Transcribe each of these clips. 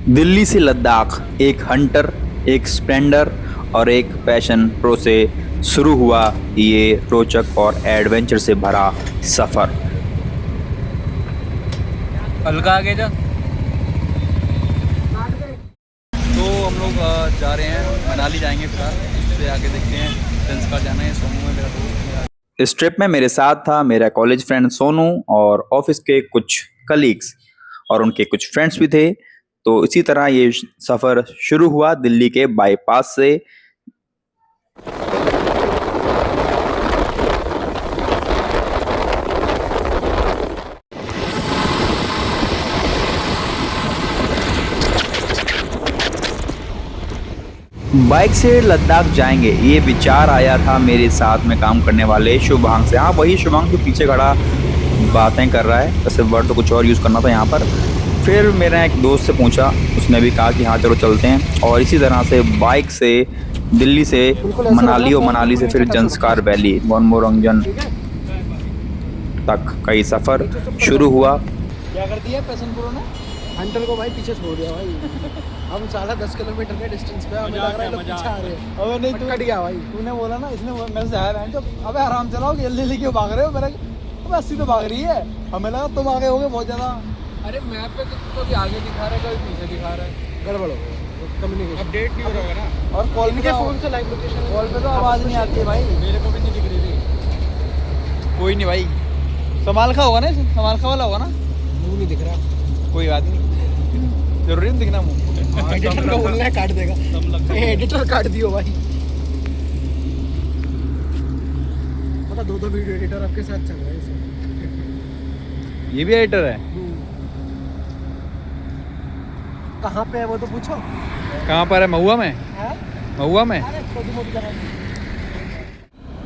दिल्ली से लद्दाख एक हंटर, एक स्प्लेंडर और एक पैशन प्रो से शुरू हुआ ये रोचक और एडवेंचर से भरा सफर। हल्का आगे जा। तो हम लोग जा रहे हैं, मनाली जाएंगे फिलहाल। उससे आगे देखते हैं, संस्कार जाना है। सोनू है मेरा दोस्त। इस ट्रिप में मेरे साथ था मेरा कॉलेज फ्रेंड सोनू और ऑफिस के कुछ कलीग्स और उनके कुछ फ्रेंड्स भी थे। तो इसी तरह ये सफर शुरू हुआ दिल्ली के बाईपास से। बाइक से लद्दाख जाएंगे ये विचार आया था मेरे साथ में काम करने वाले शुभांग से। हाँ, वही शुभांग जो पीछे खड़ा बातें कर रहा है, वैसे वर्ड तो कुछ और यूज़ करना था यहाँ पर। फिर मेरा एक दोस्त से पूछा, उसने भी कहा कि हाँ चलो चलते हैं। और इसी तरह से बाइक से दिल्ली से मनाली और मनाली से फिर जंस्कार वैली मोरंगन तक का ये सफ़र शुरू हुआ। क्या कर दिया पैशन प्रो ने? हंटर को भाई पीछे छोड़ दिया भाई। हम साला 10 किलोमीटर के डिस्टेंस पे, हमें लग रहा है लोग पीछे आ रहे हैं। अबे नहीं, तू कट गया भाई। तूने बोला ना, इसने मेरे से आया तो अबे आराम चलाओ, जल्दी लेके भाग रहे हो मेरा। अबे 80 तो भाग रही है, हमें लगा तुम आगे होगे बहुत ज्यादा। अरे मैप पे तो कभी आगे दिखा रहा है, कभी पीछे दिखा रहा है। गड़बड़ हो कम्युनिकेशन, अपडेट नहीं हो रहा होगा ना। और कॉल इनके फोन से लाइव लोकेशन कॉल पे तो आवाज नहीं आती है भाई। मेरे को भी नहीं दिख रही थी। कोई नहीं भाई, समालखा होगा ना, समालखा वाला होगा ना। मुंह नहीं दिख रहा। कोई बात नहीं, जरूरी नहीं दिखना मुंह। एडिटर को बोलना है काट देगा। एडिटर काट दियो भाई। पता 2-2 वीडियो एडिटर आपके साथ चल रहा है इसे। ये भी एडिटर है? कहाँ पे है वो तो पूछो। कहाँ पर है? महुआ में? हाँ? महुआ में? अरे छोटी मोटी जगह।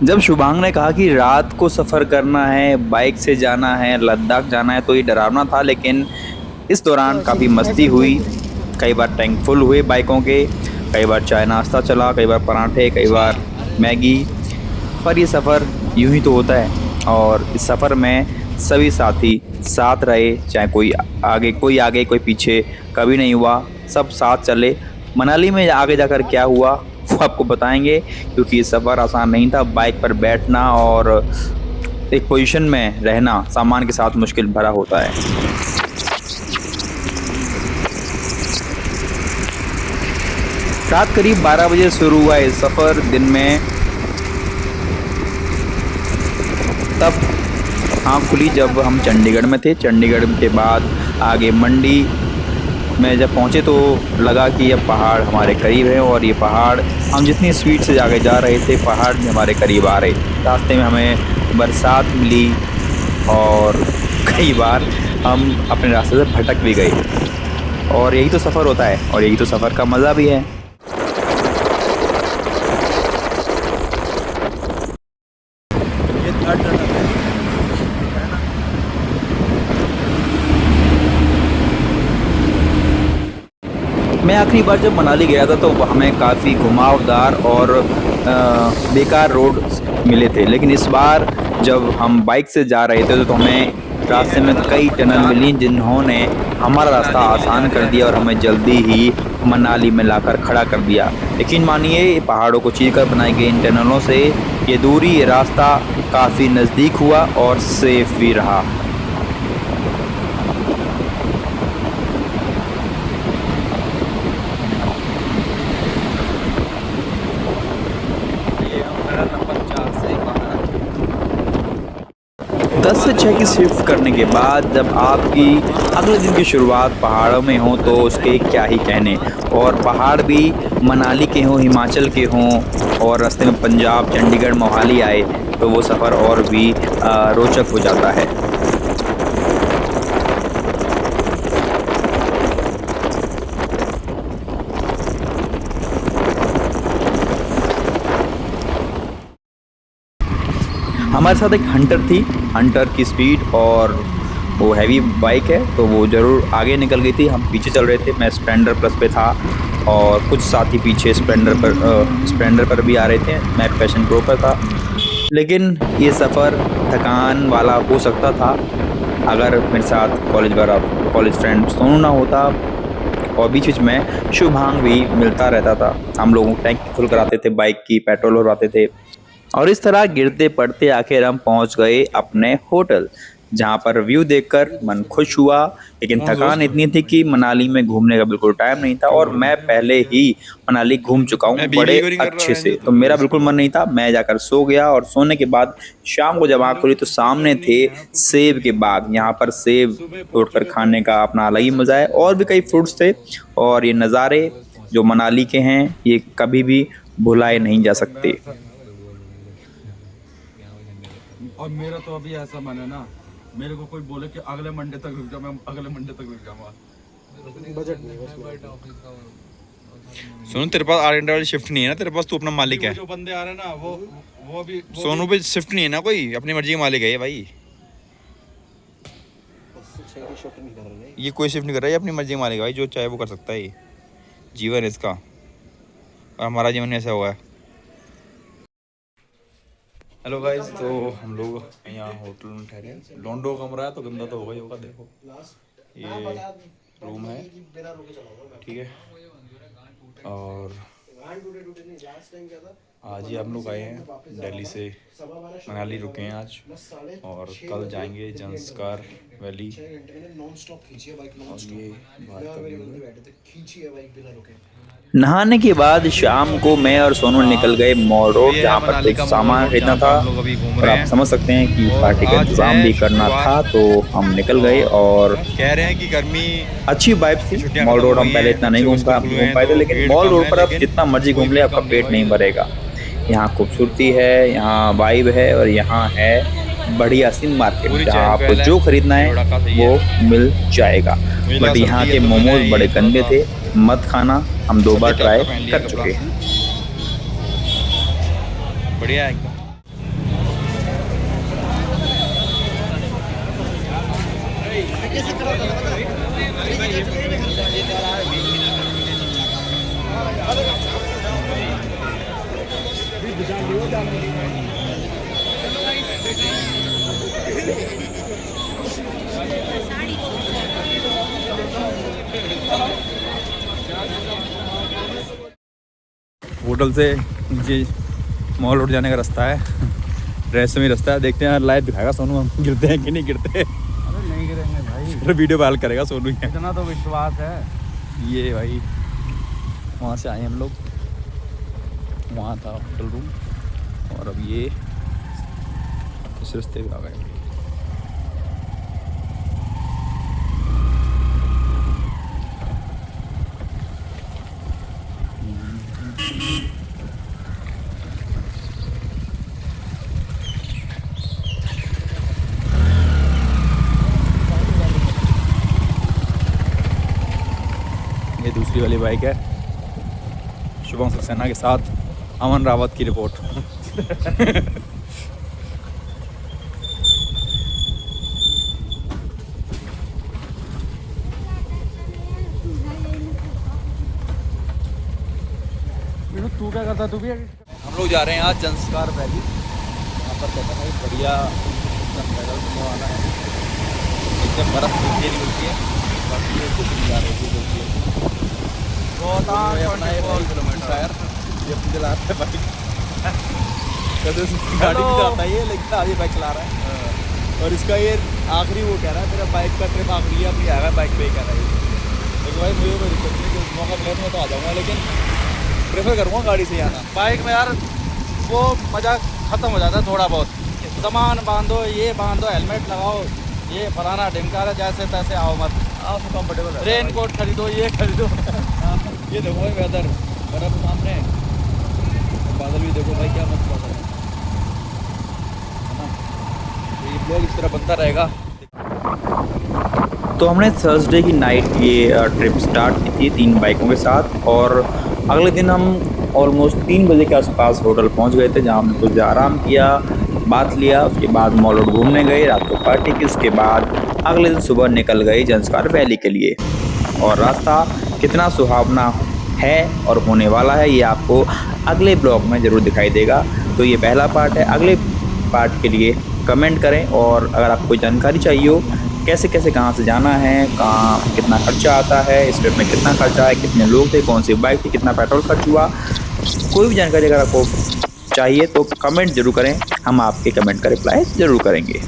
जब शुभांग ने कहा कि रात को सफ़र करना है, बाइक से जाना है, लद्दाख जाना है, तो ये डरावना था। लेकिन इस दौरान काफ़ी मस्ती हुई। कई बार टैंक फुल हुए बाइकों के, कई बार चाय नाश्ता चला, कई बार पराठे, कई बार मैगी। पर ये सफ़र यूं ही तो होता है। और इस सफ़र में सभी साथी साथ रहे, चाहे कोई आगे कोई पीछे कभी नहीं हुआ, सब साथ चले। मनाली में आगे जाकर क्या हुआ वो आपको बताएंगे, क्योंकि ये सफ़र आसान नहीं था। बाइक पर बैठना और एक पोजीशन में रहना सामान के साथ मुश्किल भरा होता है। रात करीब 12 बजे शुरू हुआ ये सफ़र। दिन में तब आँख खुली जब हम चंडीगढ़ में थे। चंडीगढ़ के बाद आगे मंडी में जब पहुँचे तो लगा कि अब पहाड़ हमारे करीब है। और ये पहाड़, हम जितनी स्पीड से आगे जा रहे थे, पहाड़ भी हमारे करीब आ रहे। रास्ते में हमें बरसात मिली और कई बार हम अपने रास्ते से भटक भी गए। और यही तो सफ़र होता है, और यही तो सफ़र का मज़ा भी है। ये थर्ड टनल है। मैं आखिरी बार जब मनाली गया था तो हमें काफ़ी घुमावदार और बेकार रोड मिले थे। लेकिन इस बार जब हम बाइक से जा रहे थे तो हमें रास्ते में कई टनल मिली, जिन्होंने हमारा रास्ता आसान कर दिया और हमें जल्दी ही मनाली में लाकर खड़ा कर दिया। यकीन मानिए, पहाड़ों को चीर कर बनाई गई इन टनलों से ये दूरी, ये रास्ता काफ़ी नज़दीक हुआ और सेफ भी रहा। ये हमारा नंबर 4 से 10 से 6 की शिफ्ट करने के बाद जब आपकी अगले दिन की शुरुआत पहाड़ों में हो तो उसके क्या ही कहने। और पहाड़ भी मनाली के हों, हिमाचल के हों, और रास्ते में पंजाब, चंडीगढ़, मोहाली आए तो वो सफ़र और भी रोचक हो जाता है। हमारे साथ एक हंटर थी। हंटर की स्पीड और वो हैवी बाइक है तो वो ज़रूर आगे निकल गई थी। हम पीछे चल रहे थे। मैं स्प्लेंडर प्लस पे था और कुछ साथी पीछे स्प्लेंडर पर भी आ रहे थे। मैं पैशन प्रो पर था। लेकिन ये सफ़र थकान वाला हो सकता था अगर मेरे साथ कॉलेज फ्रेंड सोनू ना होता। और बीच बीच में शुभांग भी मिलता रहता था। हम लोगों को टैंक फुल कराते थे, बाइक की पेट्रोल भरवाते थे और इस तरह गिरते पड़ते आखिर हम पहुंच गए अपने होटल, जहां पर व्यू देखकर मन खुश हुआ। लेकिन थकान इतनी थी कि मनाली में घूमने का बिल्कुल टाइम नहीं था और मैं पहले ही मनाली घूम चुका हूं बड़े अच्छे से, तो मेरा बिल्कुल मन नहीं था। मैं जाकर सो गया और सोने के बाद शाम को जब आँख खुली तो सामने थे सेब के बाग। यहाँ पर सेब तोड़कर खाने का अपना अलग ही मज़ा है और भी कई फ्रूट्स थे और ये नज़ारे जो मनाली के हैं ये कभी भी भुलाए नहीं जा सकते। और मेरा तो अभी ऐसा मन है ना, मेरे को कोई बोले कि अगले मंडे तक रुक जाओ, मैं अगले मंडे तक रुक जाऊंगा। बजट नहीं है सोनू तेरे पास आर वाली शिफ्ट नहीं है ना, तेरे पास तू अपना मालिक है। जो बंदे आ रहे हैं ना वो भी सोनू पे शिफ्ट नहीं है ना, कोई अपनी मर्जी का मालिक है ये भाई। ये कोई शिफ्ट नहीं कर रहा है, ये अपनी मर्जी का मालिक है भाई, जो चाहे वो कर सकता है। ये जीवन है इसका और हमारा जीवन ऐसा हुआ है। हेलो गाइस, तो हम लोग यहाँ होटल में ठहरे हैं। लोंडो कमरा है तो गंदा तो होगा ही होगा। देखो ये रूम है, ठीक है। और आज ही हम लोग आए हैं दिल्ली से, मनाली रुके हैं आज और कल जाएंगे जंस्कार वैली। और ये बात का व्यू है। नहाने के बाद शाम को मैं और सोनू निकल गए मॉल रोड, जहाँ पर कुछ सामान खरीदना था और आप समझ सकते हैं कि पार्टी का इंतजाम भी करना था, तो हम निकल गए। और कह रहे हैं कि गर्मी अच्छी वाइब थी। मॉल रोड हम पहले इतना नहीं घूम पाए थे, लेकिन मॉल रोड पर आप जितना मर्जी घूम ले आपका पेट नहीं भरेगा। यहाँ खूबसूरती है, यहाँ वाइब है और यहाँ है बढ़िया सी मार्केट, जहाँ आपको जो खरीदना है वो मिल जाएगा। बट यहाँ के मोमोज बड़े गंदे थे, मत खाना, हम 2 बार ट्राई कर चुके हैं। बढ़िया है एकदम। होटल से नीचे मॉल रोड जाने का रास्ता है, रहस्यमय में रास्ता है। देखते हैं लाइव दिखाएगा सोनू हम गिरते हैं कि नहीं गिरते। अरे नहीं गिरेंगे भाई, फिर वीडियो वायरल करेगा सोनू। इतना तो विश्वास है। ये भाई वहाँ से आए हम लोग, वहाँ था होटल रूम और अब ये इस रास्ते पे आ गए। ये दूसरी वाली बाइक है शुभम सक्सेना के साथ अमन रावत की रिपोर्ट। तू क्या करता, तू भी हम लोग जा रहे हैं आज जंस्कार वैली। यहाँ पर कहते हैं बढ़िया पैदल घूमने वाला है, एकदम बर्फ़ नीचे नहीं मिलती है। बाकी ये कुछ नहीं जा रही है बोलती है अपना 1 किलोमीटर यार, ये अपनी चला रहा है बाइक। कभी गाड़ी भी चलाता है ये, लेकिन आगे बाइक चला रहा है। और इसका ये आखिरी वो कह रहा है मेरा बाइक का ट्रिप आखिरी है, अपनी आएगा बाइक पे ही कह रहा है। लेकिन भाई मुझे कोई दिक्कत नहीं, कि मौका मिले तो मैं तो आ जाऊँगा, लेकिन प्रेफर करूँगा गाड़ी से आना। बाइक में यार वो मज़ा ख़त्म हो जाता है थोड़ा बहुत। सामान बांधो, ये बांधो, हेलमेट लगाओ, ये फलाना ढिमकारा, जैसे तैसे आओ मत, आओ तो कम्फर्टेबल। रेन कोट खरीदो, ये खरीदो। ये देखो भाई वेदर, बर्फ सामने, बादल भी देखो भाई, क्या मस्त बादल है ना। ये ब्लॉग इस तरह बनता रहेगा। तो हमने थर्सडे की नाइट ये ट्रिप स्टार्ट की थी 3 बाइकों के साथ और अगले दिन हम ऑलमोस्ट 3 बजे के आसपास होटल पहुंच गए थे, जहां हमने कुछ आराम किया, बात लिया। उसके बाद मॉल रोड घूमने गए, रात को पार्टी की। उसके बाद अगले दिन सुबह निकल गए जंस्कार वैली के लिए। और रास्ता कितना सुहावना है और होने वाला है ये आपको अगले ब्लॉग में ज़रूर दिखाई देगा। तो ये पहला पार्ट है, अगले पार्ट के लिए कमेंट करें और अगर आपको कोई जानकारी चाहिए हो कैसे कैसे कहाँ से जाना है, कहाँ कितना खर्चा आता है, इस ट्रिप में कितना खर्चा है, कितने लोग थे, कौन सी बाइक थी, कितना पेट्रोल खर्च हुआ, कोई भी जानकारी अगर आपको चाहिए तो कमेंट ज़रूर करें, हम आपके कमेंट का रिप्लाई ज़रूर करेंगे।